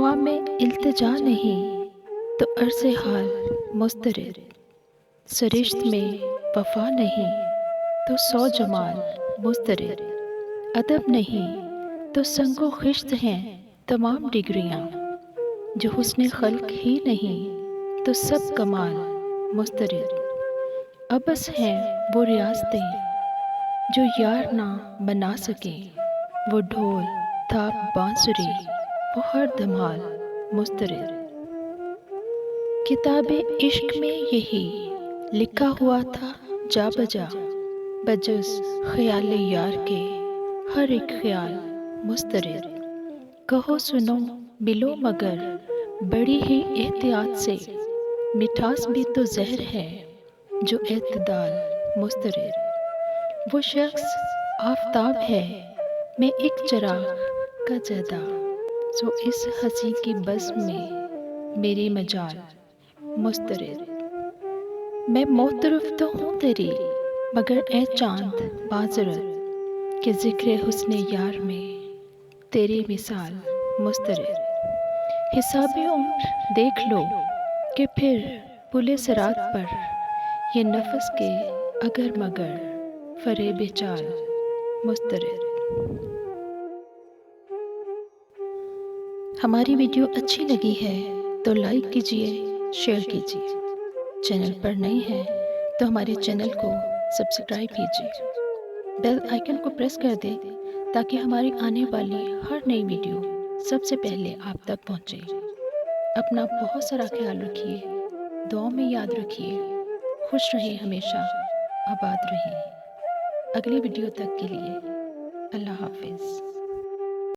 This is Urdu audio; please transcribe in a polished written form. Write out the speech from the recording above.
دعا میں التجا نہیں تو عرض حال مسترد، سرشت میں وفا نہیں تو سو جمال مسترد، ادب نہیں تو سنگ و خشت ہیں تمام ڈگریاں، جو حسن خلق ہی نہیں تو سب کمال مسترد، ابس ہیں وہ ریاستیں جو یار نہ بنا سکے، وہ ڈھول تھاپ بانسری وہ ہر دھمال مسترد، کتاب عشق میں یہی لکھا ہوا تھا جا بجا، بجز خیال یار کے ہر ایک خیال مسترد، کہو سنو ملو مگر بڑی ہی احتیاط سے، مٹھاس بھی تو زہر ہے جو اعتدال مسترد، وہ شخص آفتاب ہے میں ایک چراغ کا زیادہ، سو اس ہنسی کی بزم میں میری مجال مسترد، میں محترف تو ہوں تیری مگر اے چاند معذرت، کہ ذکر حسن یار میں تیری مثال مسترد، حساب عمر دیکھ لو کہ پھر پل صراط پر یہ نفس کے اگر مگر فریب چال مسترد۔ ہماری ویڈیو اچھی لگی ہے تو لائک کیجیے، شیئر کیجیے، چینل پر نئی ہے تو ہمارے چینل کو سبسکرائب کیجیے، بیل آئیکن کو پریس کر دیں تاکہ ہماری آنے والی ہر نئی ویڈیو سب سے پہلے آپ تک پہنچے۔ اپنا بہت سارا خیال رکھیے، دعاؤں میں یاد رکھیے، خوش رہیں، ہمیشہ آباد رہیں۔ اگلی ویڈیو تک کے لیے اللہ حافظ۔